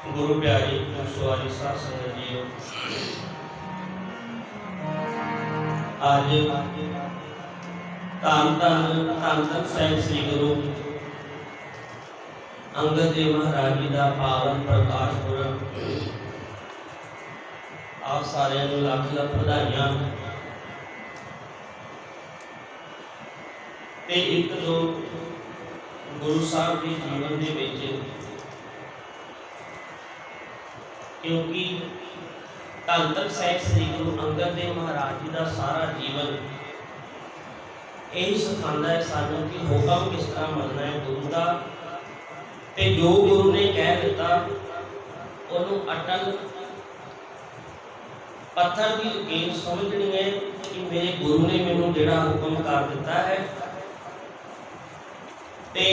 गुरु प्यारी सवारी साध संगत जीओ, आज धन धन साहिब श्री गुरु अंगद देव महाराज जी का पावन प्रकाश पुरब। आप सारे लख लख बधाइयां। ते एक दो गुरु साहब के जीवन के विच, क्योंकि धन धन साहिब श्री गुरु अंगद देव महाराज जी का सारा जीवन यही सिखाता है सानू कि हुक्म किस तरह मनना है गुरु का, ते जो गुरु ने कह दिता उन्होंने अटल पत्थर की यकीन समझनी है कि मेरे गुरु ने मैनू जिहड़ा हुक्म कर दिता है ते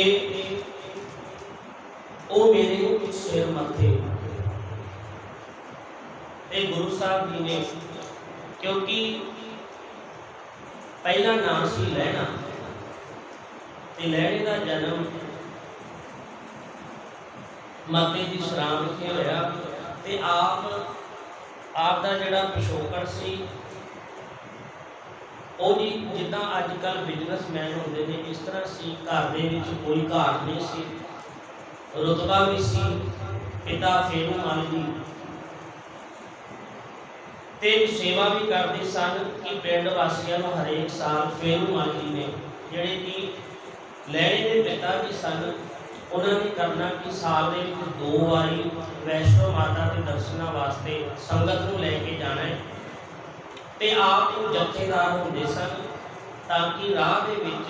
ओ मेरे सिर मथे। गुरु साहब जी ने, क्योंकि पहला नाम सी लैना, ते लैणे का जन्म माते की सराम विखे होया, ते आप दा जिहड़ा पिछोकड़ सी वो जी जिद्दां अजकल बिजनेसमैन होंदे ने इस तरह सी। घर दे विच कोई घाट नहीं सी, रुतबा भी सी, पिता फेरू मल जी ते सेवा भी करते सन कि पिंड वासियों को हरेक साल फेरू मल जी ने जिहड़े कि लैणे के पिता भी सन, उन्होंने करना कि साल के 2 बारी वैष्णो माता के दर्शनों वास्ते संगत को लैके जाना है। ते आप जत्थेदार होंदे सन ताकि राह दे विच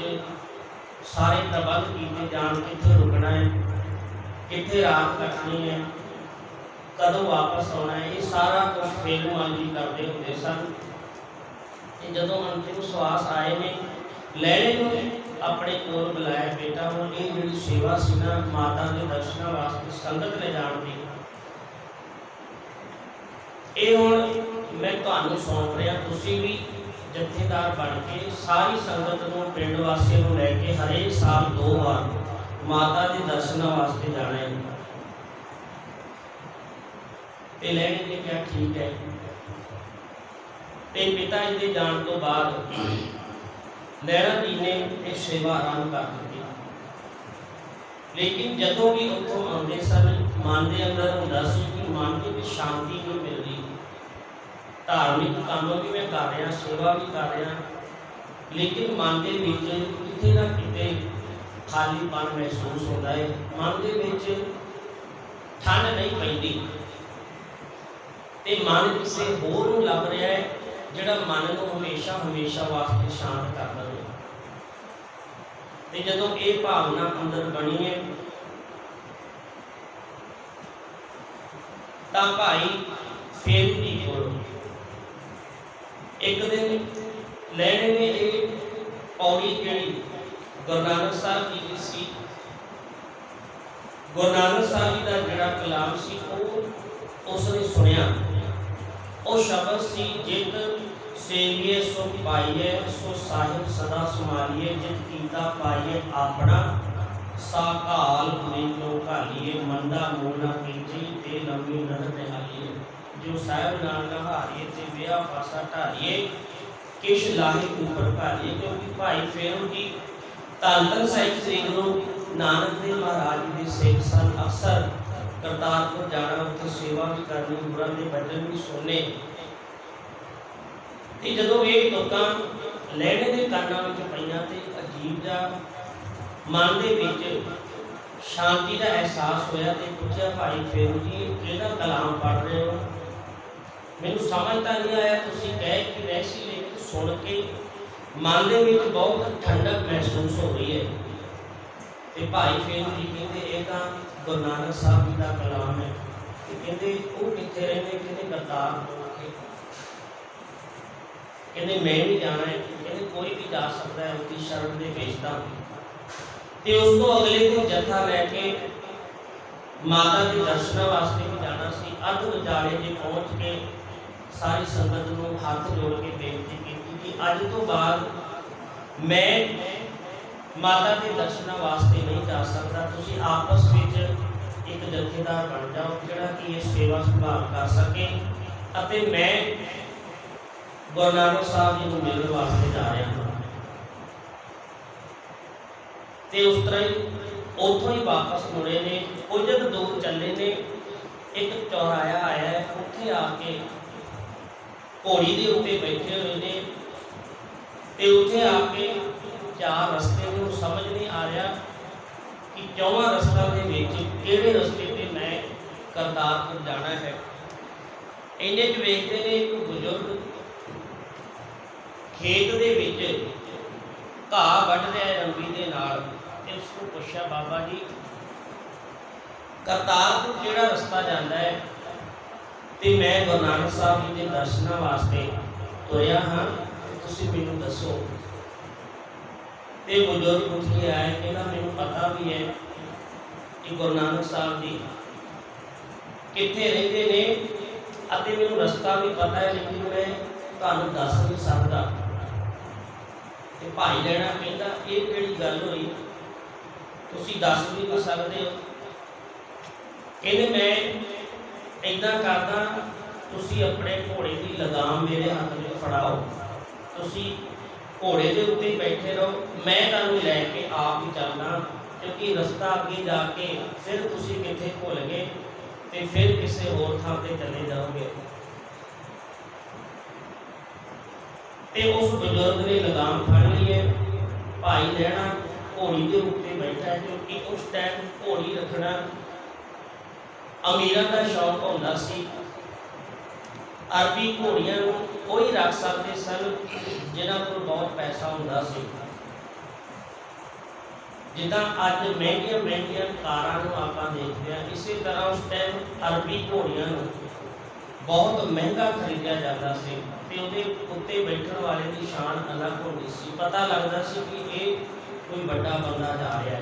सारे प्रबंध कीते जान, कित्थे रुकना है, कित्थे रात कटनी है, कदों वापस आना है, ये सारा कुछ फेरू मल जी करते होंदे सन। जदों अंतिम श्वास आए ने लैणे नूं अपने कोल बुलाया, बेटा हुण ये जिहड़ी सेवा सी ना माता के दर्शनों वास्ते संगत ले जाण दी, ये हुण मैं तुहानूं सौंप रहा, तुसीं भी जत्थेदार बन के सारी संगत नूं पिंड वासियों नूं लैके हरेक साल 2 बार माता के दर्शनों वास्ते जाना है। ते लैणे ने कहा ठीक है। ते पिता जी के जाण तो बाद लैणा जी ने ये सेवा आरंभ कर दी। लेकिन जदों भी उत्थों आउंदे सन मन के अंदर हुंदा सी कि मन के विच शांति नहीं मिल रही, धार्मिक काम भी मैं कर रहा, सेवा भी कर रहा, लेकिन मन के विच किते ना किते खालीपन महसूस होता है, मन के विच ठंड नहीं पैंदी, ते मन किसी होर नूं लभ रहा है जिहड़ा मन को हमेशा हमेशा वास्ते शांत कर दे। ते जदों ये भावना अंदर बनी है तां भाई फेरू जी कोल एक दिन लैणे ने एक पौड़ी जिहड़ी गुरु नानक साहब जी की सी, गुरु नानक साहब जी का जिहड़ा कलाम सी उसने सुनिया। वो शब्द सी, जित सेविए सो पाइए, सो साहिब सदा संभालिए, जित कीता पाइए अपना, साकाल नीलो घालिए, मंदा मोना कीजी ते लंबी नर निहालिए, जो साहिब नाल नहारिए ते बेहा पासा ढालिए, किश लाहे ऊपर घालिए। क्योंकि भाई फेरू जी धन धन साहिब श्री गुरु नानक देव महाराज जी के सिख सन, अक्सर करतारपुर जाना, उत्थे सेवा भी करनी, गुरां दे भजन भी सुनने। ते जदों ये तुकां लैणे दे कानां विच पईआं ते अजीब जा मन दे विच शांति का एहसास होया। ते पुछया भाई फेरू जी किहड़ा कलाम पढ़ रहे हो? मैनूं समझ तां नहीं आया, तुसीं कह कि रहे सी, लेकिन सुन के मन दे विच बहुत ठंडक महसूस हो रही है। ते भाई फेरू जी कहंदे ये तां गुरु नानक साहब जी का कलाम है। कहते वो कितने रहते, कहते करतारपुर, कहते मैं भी जाना है, कहते कोई भी जा सकता है, उसकी शरण से भेजता। तो उसको अगले दिन जत्था लैके माता के दर्शन वास्ते भी जाना सी। अध विचाले जे पहुँच के सारी संगत को हाथ जोड़ के बेनती की कि अज तो बाद मैं माता के दर्शन वास्ते नहीं जा सकता, तुसीं आपस में एक जथेदार बन जाओ जिहड़ा कि ये सेवा संभाल कर सके। अते मैं गुरु नानक साहब जी को मिलने वास्ते जा रहा हाँ। तो उस तरह ही उतों ही वापस मुड़े ने, कुछ दूर चले ने, एक चौराया आया है, उत्थे आके घोड़ी के उत्ते बैठे हुए ने, ते उत्थे आके चार रस्ते में समझ नहीं आ रहा कि चौवां रस्ता के किहड़े रस्ते पे मैं करतारपुर जाना है। इन्ने च वेखते ने एक बुजुर्ग खेत दे विच घाह वढ रहा है रंबी दे नाल, ते उसको पुछया बाबा जी करतारपुर किहड़ा रस्ता जाता है? ते मैं गुरु नानक साहब जी के दर्शनों वास्ते तुरया हाँ, तुसीं मैनूं दसो। ते बुजुर्ग उठ के आए, कहना मैनूं पता भी है कि गुरु नानक साहब जी कित्थे रहिंदे ने अते मैनूं रस्ता भी पता है, लेकिन मैं तुहानूं दस नहीं सकदा। ते भाई लैणा कहंदा ये किहड़ी गल होई, तुसीं दस भी नहीं सकदे हो? कहंदे मैं इदां करदा, तुसीं अपने घोड़े की लगाम मेरे हाथ में फड़ाओ, तुसीं घोड़े के उत्ते बैठे रहो, मैं तुहानूं लैके आप ही चलना, क्योंकि रस्ता अगे जाके फिर तुसीं कित्थे भुल गए ते फिर किसी होर थां ते चले जाओगे। ते उस बुजुर्ग ने लगाम फड़ ली है, भाई लैणा घोड़ी के उत्ते बैठा है, क्योंकि उस टाइम घोड़ी रखना अमीरां दा शौक होंदा सी। अरबी घोड़ियां कोई रख सकते सन जिन्हां कोल बहुत पैसा होंदा सी। जिदा अज महंगिया महंगिया कारां नूं आपां देखते हैं, इसी तरह उस टाइम अरबी घोड़ियां नूं बहुत महंगा खरीदा जाता सी ते उहदे उत्ते बैठण वाले की शान अलग होंदी सी। पता लगता सी कि ये कोई बड़ा बंदा जा रहा है।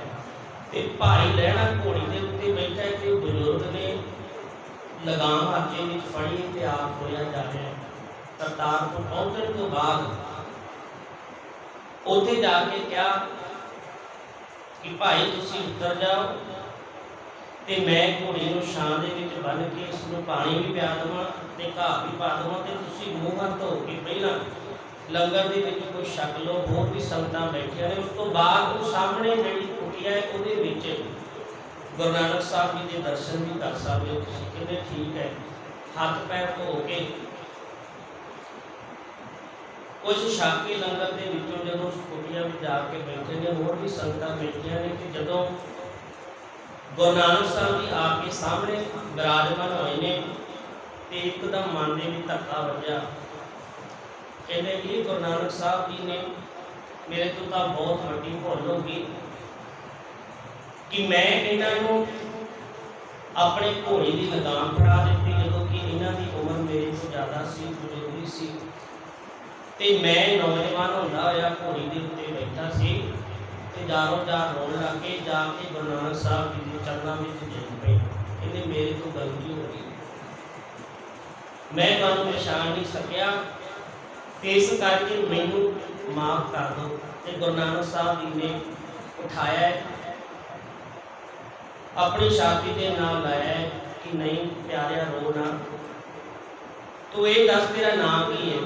ते भाई लैणा घोड़ी के उत्ते बैठा है कि बुजुर्ग ने लगाम हाथे में फड़ी ते आप होया जा रहा है। करतारपुर पहुंचने तो बाद उत्थे जाके क्या कि भाई तुसीं उतर जाओ ते मैं घोड़ी नूं छां दे विच बन के इसनूं पानी भी पिया देवां ते घाह भी पा देवां ते तुसीं मूँह हत्थ धो के पहलां लंगर दे विच कोई छक लो, होर भी संगतां बैठियां ने। उस तो बाद वो सामने जिहड़ी कुटिया है उहदे विच गुरु नानक साहब जी के दर्शन भी कर सकते हो। कहते ठीक है, हाथ पैर धो के कुछ छक के लंगर के विचों जदों उस कुटिया में जाके बैठे ने, होर भी संगतां बैठियां ने कि जदों गुरु नानक साहब जी आपके सामने विराजमान होए ने ते एकदम मन में भी धक्का वजया। कहते ये गुरु नानक साहब जी ने मेरे तो बहुत वड्डी भुल होगी कि मैं इन्हों अपने घोड़े की लगाम फड़ा दी जो कि इन्हों की उम्र मेरे तो ज़्यादा सी, बुजुर्गी सी, ते मैं नौजवान होंदा होया घोड़ी के उत्ते बैठा सी ते जारों जार रोन लग के जाके गुरु नानक साहब जी के चरणों में गिर पे। कहते मेरे तो गलती हो गई, मैं तुहानूं पहचान नहीं सकिया, इस करके मैनूं माफ़ कर दो। ते गुरु नानक साहब जी ने उठाया अपनी छाती के नाम लाया कि नहीं प्यारिया रो ना, तो ये दस तेरा नाम की है?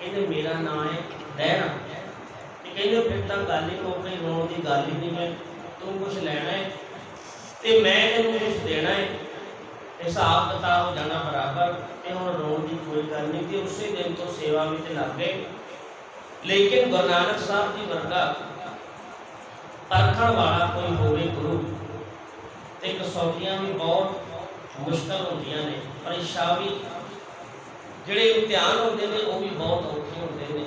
कहते मेरा नाम है लैणा। कहते फिर तो गल ही मुक गई, रोन की गल ही नहीं है, तू कुछ लैना है तो मैं तेनों कुछ देना है, हिसाब किताब हो जाना बराबर, तो हम रोन की कोई गल नहीं थी। उस दिन तो सेवा में लग गए। लेकिन गुरु नानक साहब जी वर्गा परखण वाला कोई होवे गुरु ते कसौटियां भी बहुत मुश्किल होंदियां ने, परीक्षा भी जिहड़े इम्तिहान होंदे ने वो भी बहुत औखे होंदे ने।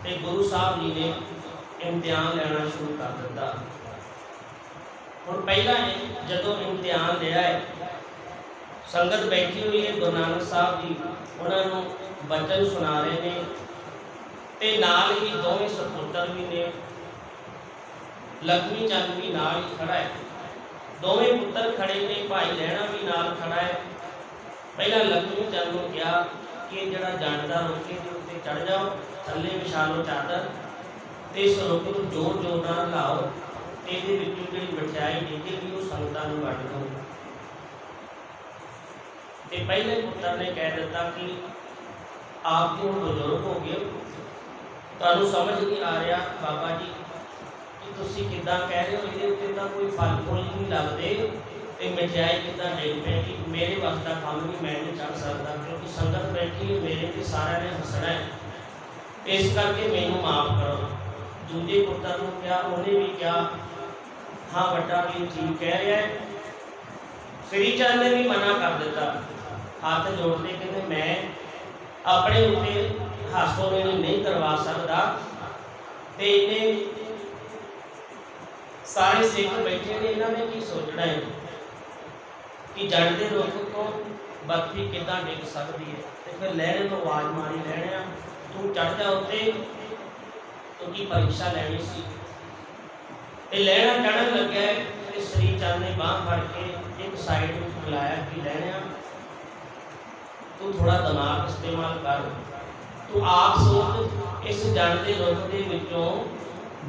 ते गुरु साहब जी ने इम्तिहान लेना शुरू कर दिता। हुण पहला जदों इम्तिहान लिया है, संगत बैठी हुई है, गुरु नानक साहब जी उन्होंने बचन सुना रहे हैं ते नाल ही दोवें सपुत्र भी ने, लक्ष्मी चंद भी नाल ही खड़ा है, दोवें पुत्र खड़े ने, भाई लैणा भी नाल खड़ा है। पहला लक्ष्मी चंद को कहा कि जड़ा जानदा रोके के उत्ते चढ़ जाओ, थल्ले विछा लो चादर ते इस रुख को जोर जोर नाल हिलाओ ਇਹਦੇ ਵਿੱਚੋਂ ਜਿਹੜੀ ਮਠਿਆਈ ਨਿਕਲੇਗੀ ਉਹ ਸੰਗਤਾਂ ਨੂੰ ਵੰਡ ਦਿਓ। ਤੇ ਪਹਿਲੇ ਪੁੱਤਰ ਨੇ ਕਹਿ ਦਿੱਤਾ ਕਿ ਆਪ ਜੀ ਹੁਣ ਬਜ਼ੁਰਗ ਹੋ ਗਏ, ਤੁਹਾਨੂੰ ਸਮਝ ਨਹੀਂ ਆ ਰਿਹਾ ਬਾਬਾ ਜੀ ਕਿ ਤੁਸੀਂ ਕਿੱਦਾਂ ਕਹਿ ਰਹੇ ਹੋ, ਇਹਦੇ ਉੱਤੇ ਤਾਂ ਕੋਈ ਫਲ ਫੁੱਲ ਨਹੀਂ ਲੱਗਦੇ ਤੇ ਮਠਿਆਈ ਕਿੱਦਾਂ ਡਿੱਗ ਪਏਗੀ। ਮੇਰੇ ਵੱਸ ਦਾ ਕੰਮ ਵੀ ਮੈਂ ਨਹੀਂ ਕਰ ਸਕਦਾ, ਕਿਉਂਕਿ ਸੰਗਤ ਬੈਠੀ ਹੈ ਮੇਰੇ ਤੇ ਸਾਰਿਆਂ ਨੇ ਹੱਸਣਾ ਹੈ, ਇਸ ਕਰਕੇ ਮੈਨੂੰ ਮਾਫ ਕਰੋ। ਦੂਜੇ ਪੁੱਤਰ ਨੂੰ ਕਿਹਾ, ਉਹਨੇ ਵੀ ਕਿਹਾ ਹਾਂ ਵੱਡਾ ਵੀ ਠੀਕ ਕਹਿ ਰਿਹਾ ਹੈ। ਸ੍ਰੀ ਚੰਦ ਨੇ ਵੀ ਮਨਾ ਕਰ ਦਿੱਤਾ, ਹੱਥ ਜੋੜਦੇ ਕਹਿੰਦੇ ਮੈਂ ਆਪਣੇ ਉੱਤੇ ਹਾਸੋ ਨਹੀਂ ਕਰਵਾ ਸਕਦਾ। ਤੇ ਇਹਨੇ ਸਾਰੇ ਸਿੱਖ ਬੈਠੇ ਨੇ, ਇਹਨਾਂ ਨੇ ਕੀ ਸੋਚਣਾ ਹੈ ਕਿ ਜੜ ਦੇ ਰੁੱਖ ਤੋਂ ਬਰਫੀ ਕਿੱਦਾਂ ਡਿੱਗ ਸਕਦੀ ਹੈ। ਤੇ ਫਿਰ ਲਹਿਰੇ ਤੋਂ ਆਵਾਜ਼ ਮਾਰੀ, ਲੈਣਿਆ ਤੂੰ ਚੜ ਜਾ ਉੱਤੇ, ਕਿਉਂਕਿ ਪਰੀक्षा ਲੈਣੀ ਸੀ। ਤੇ ਲਹਿਣਾ ਚੜਨ ਲੱਗਿਆ ਤੇ ਸ੍ਰੀ ਚੰਦ ਨੇ ਬਾਂਹ ਫੜ ਕੇ ਇੱਕ ਸਾਈਡ ਵਿੱਚ ਬੁਲਾਇਆ ਕਿ ਲੈਣਿਆ ਤੂੰ ਥੋੜਾ ਦਿਮਾਗ ਇਸਤੇਮਾਲ ਕਰ, ਤੂੰ ਆਪ ਸੋਚ ਇਸ ਜੜ ਦੇ ਰੁੱਖ ਦੇ ਵਿੱਚੋਂ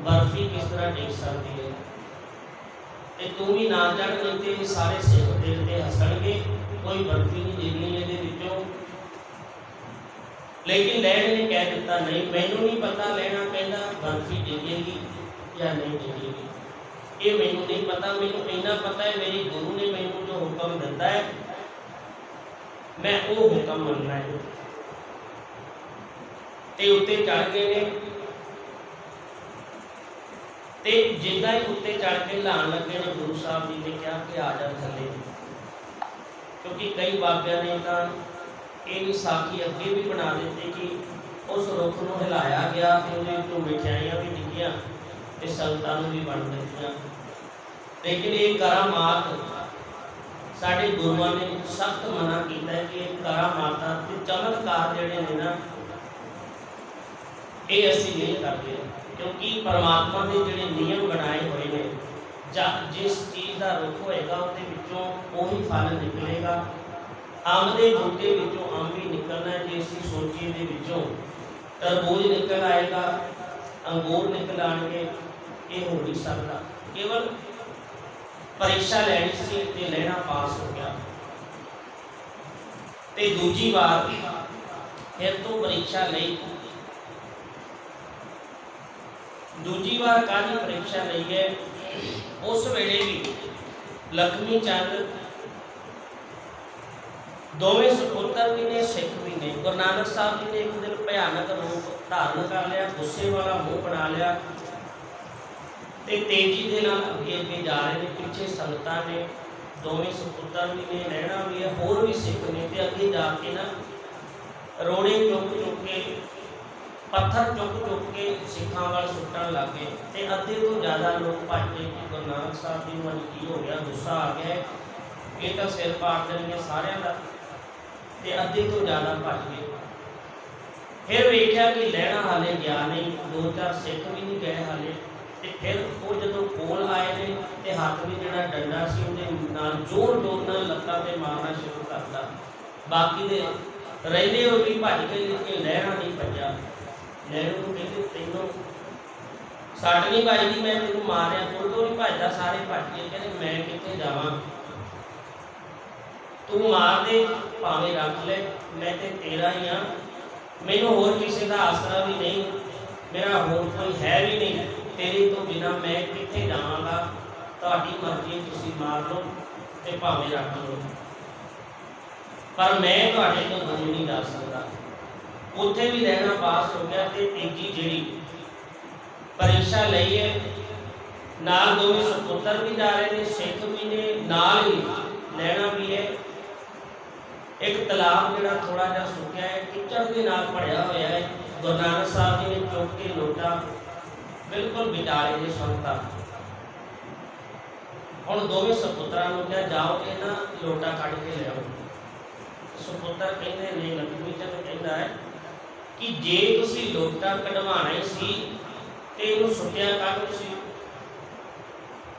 ਬਰਫੀ ਕਿਸ ਤਰ੍ਹਾਂ ਡਿੱਗ ਸਕਦੀ ਹੈ। ਤੇ ਤੂੰ ਵੀ ਨਾ ਚੜ, ਨਹੀਂ ਤੇ ਸਾਰੇ ਸਿੱਖ ਦਿਲ ਤੇ ਹੱਸਣਗੇ, ਕੋਈ ਬਰਫੀ ਨਹੀਂ ਡਿੱਗਣੀ ਇਹਦੇ ਵਿੱਚੋਂ। ਲੇਕਿਨ ਲੈਣੇ ਨੇ ਕਹਿ ਦਿੱਤਾ ਨਹੀਂ, ਮੈਨੂੰ ਨਹੀਂ ਪਤਾ, ਲੈਣਾ ਕਹਿੰਦਾ ਬਰਫੀ ਡਿੱਗੇਗੀ ਜਾਂ ਨਹੀਂ ਡਿੱਗੇਗੀ ਇਹ ਮੈਨੂੰ ਨਹੀਂ ਪਤਾ, ਮੈਨੂੰ ਇੰਨਾ ਪਤਾ ਹੈ ਮੇਰੇ ਗੁਰੂ ਨੇ ਮੈਨੂੰ ਜੋ ਹੁਕਮ ਦਿੱਤਾ ਹੈ मैं वो हुक्म मनना है। ते उत्ते चढ़ गए ने, ते जिदा ही उत्ते चढ़ के लान लगे ने गुरु साहब जी ने कहा कि आ जा थले, क्योंकि कई बाबिया ने तो ये साखी अगे भी बना देते कि उस रुख को हिलाया गया तो उन्हें मिठाइयाँ भी डिगियाँ तो संगतां भी बन दित्तियां। लेकिन ये करामात साढ़े गुरुआं ने सख्त मना किया है कि करामाता ते चमत्कार जिहड़े ने ना ये असीं नहीं करते, क्योंकि परमात्मा के जिहड़े नियम बनाए हुए हैं, जिस चीज़ का रुख होएगा उसदे विचों वही फल निकलेगा। अंब के बूटे विचों अंब ही निकलना है, जे असीं सोचीए दे विचों तरबूज निकल आएगा, अंगूर निकल आएंगे, ये हो नहीं सकता। केवल परीक्षा लैनी सी ते लेना पास हो गया, ते दूजी बार फिर तो परीक्षा लई। दूजी बार काहदी परीक्षा लई है, उस वेले भी लक्ष्मी चंद दोवें सुपुत्र भी ने सिख भी ने। गुरु नानक साहब जी ने एक दिन भयानक रूप धारण कर लिया, गुस्से वाला मुँह बना लिया, ते तेजी के नाल अगे अगे जा रहे हैं। पीछे संगतां ने, दोवें सुपुत्र भी ने, लहणा भी है, होर भी सिख ने, ते अगे जाके ना रोड़े चुक चुक के, पत्थर चुक चुक के सिखां वाल सुट्टण लग गए। ते अद्धे तो ज़्यादा लोग भज गए कि गुरु नानक साहब जी नूं की हो गया, गुस्सा आ गया, ये तो सिर पाड़ देंगे सारिਆਂ ਦਾ। ते अद्धे तो ज़्यादा भज गए। फिर वेख्या कि लहणा हाले गया नहीं, दो चार सिख भी नहीं गए हाले। ते फिर वो जो कोल आए ने ते हाथ में जिहड़ा डंडा सी उहदे नाल जोर जोर नाल लत्तां ते मारना शुरू करता। बाकी दे रहिंदे होए भी भज गए, लेकिन लहणा नहीं भज्या। लहणे नूं कहंदे तैनूं सट नहीं वजदी, मैं तैनूं मारिया, तुर तो नहीं भजदा, सारे भज गए। कहंदे मैं कित्थे जावां, तू मार दे भावें रख ले, मैं ते तेरा ही हाँ, मैनूं होर किसी का आसरा भी नहीं, मेरा होर कोई है भी नहीं, तेरे तो बिना मैं कित्थे जावांगा, तुहाडी मर्जी, तुसीं मार लो ते भावें रख लो, पर मैं तुहाडे तो दूर नहीं जा सकता। उत्थे भी रहना पास हो गया। ते तीजी जिहड़ी परीक्षा लई है, नाल दोवें सुपुत्र भी जा रहे हैं, सिख भी ने, नाल ही लैना भी है। एक तलाब जिहड़ा थोड़ा जिहा सुक्या है, किचड़ के नाल भरिया होया है। गुरु नानक साहब जी ने चुक के लोटा बिल्कुल विचाले जे सुनता। हुण दोवें सुपुत्रां नूं कहा जाओ ते ना लोटा कढ के लिआओ। सुपुत्र कहंदे नहीं, लक्ष्मी चंद कहंदा है कि जे तुसीं लोटा कढवाना ही सी ते इहनूं सुट्टिया काहनूं सी,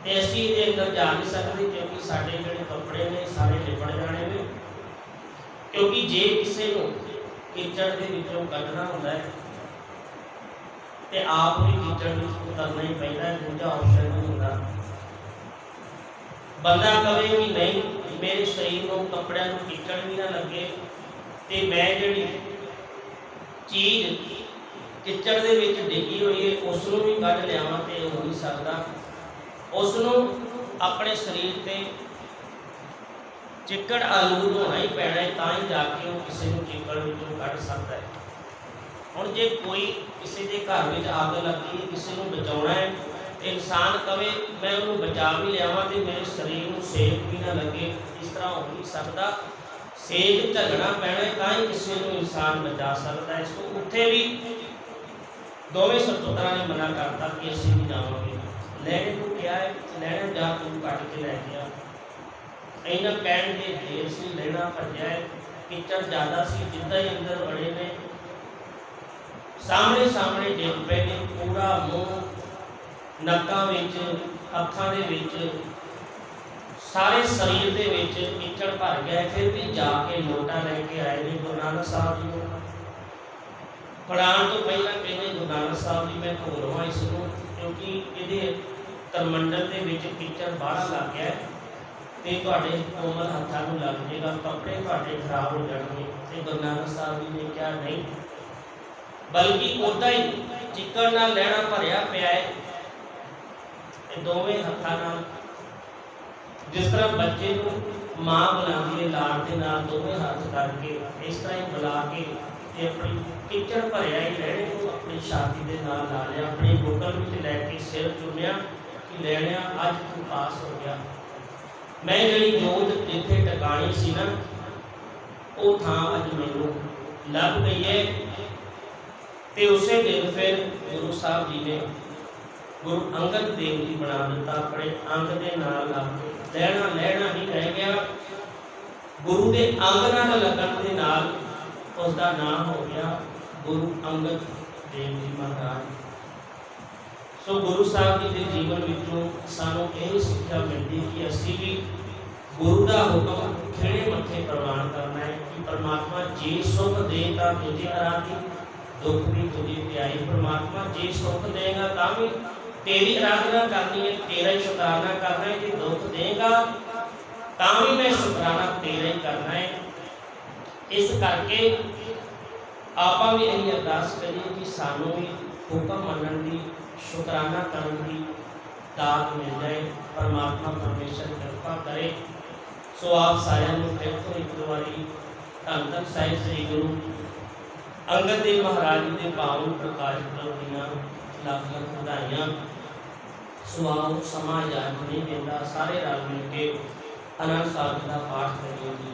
ते असीं इहदे अंदर जा नहीं सकदे, क्योंकि साडे जिहड़े कपड़े ने सारे लिपड़ जाने ने। क्योंकि जे किसी को कीचड़ के विचों कढ़ना होंदा है ਤੇ ਆਪ ਵੀ ਕਿਚੜ ਵਿੱਚ ਉਤਰਨਾ ਹੀ ਪੈਂਦਾ, ਦੂਜਾ ਆਪਸ਼ਨ ਨਹੀਂ ਹੁੰਦਾ। ਬੰਦਾ ਕਵੇ ਵੀ ਨਹੀਂ ਮੇਰੇ ਸਰੀਰ ਨੂੰ ਕੱਪੜਿਆਂ ਨੂੰ ਕਿਚੜ ਵੀ ਨਾ ਲੱਗੇ ਤੇ ਮੈਂ ਜਿਹੜੀ ਚੀਜ਼ ਕਿਚੜ ਦੇ ਵਿੱਚ ਡਿੱਗੀ ਹੋਈ ਹੈ ਉਸ ਨੂੰ ਵੀ ਕੱਢ ਲਿਆਵਾਂ ਤੇ ਹੋ ਨਹੀਂ ਸਕਦਾ। ਉਸ ਨੂੰ ਆਪਣੇ ਸਰੀਰ ਤੇ ਚਿੱਕੜ ਆਲੂਦ ਹੋਣਾ ਹੀ ਪੈਣਾ ਹੈ, ਤਾਂ ਹੀ ਜਾ ਕੇ ਉਹ ਕਿਸੇ ਨੂੰ ਚਿੱਕੜ ਵਿੱਚੋਂ ਕੱਢ ਸਕਦਾ ਹੈ। ਹੁਣ ਜੇ ਕੋਈ ਕਿਸੇ ਦੇ ਘਰ ਵਿੱਚ ਅੱਗ ਲੱਗੀ ਹੈ, ਕਿਸੇ ਨੂੰ ਬਚਾਉਣਾ ਹੈ, ਇਨਸਾਨ ਕਵੇ ਮੈਂ ਉਹਨੂੰ ਬਚਾ ਵੀ ਲਿਆਵਾਂ ਤੇ ਮੇਰੇ ਸਰੀਰ ਨੂੰ ਸੇਕ ਵੀ ਨਾ ਲੱਗੇ, ਇਸ ਤਰ੍ਹਾਂ ਹੋ ਨਹੀਂ ਸਕਦਾ। ਸੇਕ ਝੱਲਣਾ ਪੈਣਾ ਹੈ, ਤਾਂ ਹੀ ਕਿਸੇ ਨੂੰ ਇਨਸਾਨ ਬਚਾ ਸਕਦਾ ਹੈ। ਸੋ ਉੱਥੇ ਵੀ ਦੋਵੇਂ ਸਪੁੱਤਰਾਂ ਨੇ ਮਨਾ ਕਰਤਾ ਕਿ ਅਸੀਂ ਨਹੀਂ ਜਾਵਾਂਗੇ। ਲੈਣੇ ਨੂੰ ਕਿਹਾ ਹੈ ਲੈਣਾ ਜਾ ਤੂੰ ਕੱਢ ਕੇ ਲੈ ਗਿਆ। ਇਹਨਾਂ ਕਹਿਣ ਦੇ ਦੇਰ ਸੀ, ਲੈਣਾ ਭੱਜਿਆ ਹੈ, ਕਿਚੜ ਜ਼ਿਆਦਾ ਸੀ, ਜਿੱਦਾਂ ਹੀ ਅੰਦਰ ਵੜੇ ਨੇ ਸਾਹਮਣੇ ਸਾਹਮਣੇ ਡਿੱਗ ਪਏ ਨੇ। ਪੂਰਾ ਮੂੰਹ, ਨੱਕਾਂ ਵਿੱਚ, ਅੱਖਾਂ ਦੇ ਵਿੱਚ, ਸਾਰੇ ਸਰੀਰ ਦੇ ਵਿੱਚ ਕਿਚੜ ਭਰ ਗਿਆ। ਫਿਰ ਵੀ ਜਾ ਕੇ ਲੋਟਾ ਲੈ ਕੇ ਆਏ ਨੇ ਗੁਰੂ ਨਾਨਕ ਸਾਹਿਬ ਜੀ ਨੂੰ। ਫੜਾਉਣ ਤੋਂ ਪਹਿਲਾਂ ਕਹਿੰਦੇ ਗੁਰੂ ਨਾਨਕ ਸਾਹਿਬ ਜੀ ਮੈਂ ਧੋ ਲਵਾਂ ਇਸ ਨੂੰ, ਕਿਉਂਕਿ ਇਹਦੇ ਕਰਮੰਡਲ ਦੇ ਵਿੱਚ ਕਿਚੜ ਬਾਹਰ ਲੱਗ ਗਿਆ ਤੇ ਤੁਹਾਡੇ ਕੋਮਲ ਹੱਥਾਂ ਨੂੰ ਲੱਗ ਜਾਏਗਾ, ਕੱਪੜੇ ਤੁਹਾਡੇ ਖਰਾਬ ਹੋ ਜਾਣਗੇ। ਤੇ ਗੁਰੂ ਨਾਨਕ ਸਾਹਿਬ ਜੀ ਨੇ ਕਿਹਾ ਨਹੀਂ, ਬਲਕਿ ਉੱਦਾਂ ਹੀ ਚਿੱਕੜ ਨਾਲ ਲੈਣਾ ਭਰਿਆ ਪਿਆ ਹੈ ਤੇ ਦੋਵੇਂ ਹੱਥਾਂ ਨਾਲ, ਜਿਸ ਤਰ੍ਹਾਂ ਬੱਚੇ ਨੂੰ ਮਾਂ ਬੁਲਾਉਂਦੀ ਹੈ ਲਾਡ ਦੇ ਨਾਲ ਦੋਵੇਂ ਹੱਥ ਕਰਕੇ, ਇਸ ਤਰ੍ਹਾਂ ਹੀ ਬੁਲਾ ਕੇ ਤੇ ਆਪਣੀ ਕਿਚੜ ਭਰਿਆ ਹੀ ਲੈਣੇ ਨੂੰ ਆਪਣੀ ਛਾਤੀ ਦੇ ਨਾਲ ਲਾ ਲਿਆ, ਆਪਣੀ ਬੁੱਕਲ ਵਿੱਚ ਲੈ ਕੇ ਸਿਰ ਚੁੰਮਿਆ ਕਿ ਲੈਣਿਆ ਅੱਜ ਤੂੰ ਪਾਸ ਹੋ ਗਿਆ। ਮੈਂ ਜਿਹੜੀ ਜੋਤ ਜਿੱਥੇ ਟਿਕਾਣੀ ਸੀ ਨਾ ਉਹ ਥਾਂ ਅੱਜ ਮੈਨੂੰ ਲੱਭ ਗਈ ਹੈ। ਤੇ ਉਸੇ ਦਿਨ ਫਿਰ ਗੁਰੂ ਸਾਹਿਬ ਜੀ ਨੇ ਗੁਰੂ ਅੰਗਦ ਦੇਵ ਜੀ ਬਣਾ ਦਿੱਤਾ, ਆਪਣੇ ਅੰਗ ਦੇ ਨਾਲ ਲੱਗ ਕੇ। ਲੈਣਾ ਹੀ ਰਹਿ ਗਿਆ, ਗੁਰੂ ਦੇ ਅੰਗ ਨਾਲ ਲੱਗਣ ਦੇ ਨਾਲ ਉਸ ਦਾ ਨਾਮ ਹੋ ਗਿਆ ਗੁਰੂ ਅੰਗਦ ਦੇਵ ਜੀ ਮਹਾਰਾਜ। ਸੋ ਗੁਰੂ ਸਾਹਿਬ ਜੀ ਦੇ ਜੀਵਨ ਵਿੱਚੋਂ ਸਾਨੂੰ ਇਹ ਸਿੱਖਿਆ ਮਿਲਦੀ ਕਿ ਅਸੀਂ ਵੀ ਗੁਰੂ ਦਾ ਹੁਕਮ ਖਿਹੜੇ ਮੱਥੇ ਪ੍ਰਵਾਨ ਕਰਨਾ ਹੈ ਕਿ ਪਰਮਾਤਮਾ ਜੇ ਸੁਖ ਦੇ ਤਾਂ ਤੁਝੇ ਅਰਾਧੀ, ਦੁੱਖ ਵੀ ਤੁਝੇ ਪਿਆਈ। ਪਰਮਾਤਮਾ ਜੇ ਸੁਖ ਦੇਗਾ ਤਾਂ ਵੀ ਤੇਰੀ ਆਰਾਧਨਾ ਕਰਨੀ ਹੈ, ਤੇਰਾ ਹੀ ਸ਼ੁਕਰਾਨਾ ਕਰਨਾ ਹੈ। ਜੇ ਦੁੱਖ ਦੇਗਾ ਤਾਂ ਵੀ ਮੈਂ ਸ਼ੁਕਰਾਨਾ ਤੇਰਾ ਹੀ ਕਰਨਾ ਹੈ। ਇਸ ਕਰਕੇ ਆਪਾਂ ਵੀ ਇਹ ਅਰਦਾਸ ਕਰੀਏ ਕਿ ਸਾਨੂੰ ਵੀ ਹੁਕਮ ਮੰਨਣ ਦੀ, ਸ਼ੁਕਰਾਨਾ ਕਰਨ ਦੀ ਦਾਤ ਮਿਲ ਜਾਏ। ਪਰਮਾਤਮਾ ਪਰਮੇਸ਼ਰ ਕਿਰਪਾ ਕਰੇ। ਸੋ ਆਪ ਸਾਰਿਆਂ ਨੂੰ ਫਿਰ ਤੋਂ ਇੱਕ ਵਾਰੀ ਧੰਨ ਧੰਨ ਸਾਹਿਬ ਸ੍ਰੀ ਗੁਰੂ ਅੰਗਦ ਦੇਵ ਮਹਾਰਾਜ ਜੀ ਦੇ ਪਾਵਨ ਪ੍ਰਕਾਸ਼ ਪੁਰਬ ਦੀਆਂ ਲੱਖ ਲੱਖ ਵਧਾਈਆਂ। ਸੋ ਆਓ ਸਮਾਂ ਯਾਦ ਨਹੀਂ ਦਿੰਦਾ, ਸਾਰੇ ਰਲ ਮਿਲ ਕੇ ਆਨੰਦ ਸਾਹਿਬ ਦਾ ਪਾਠ ਕਰੀਏ ਜੀ।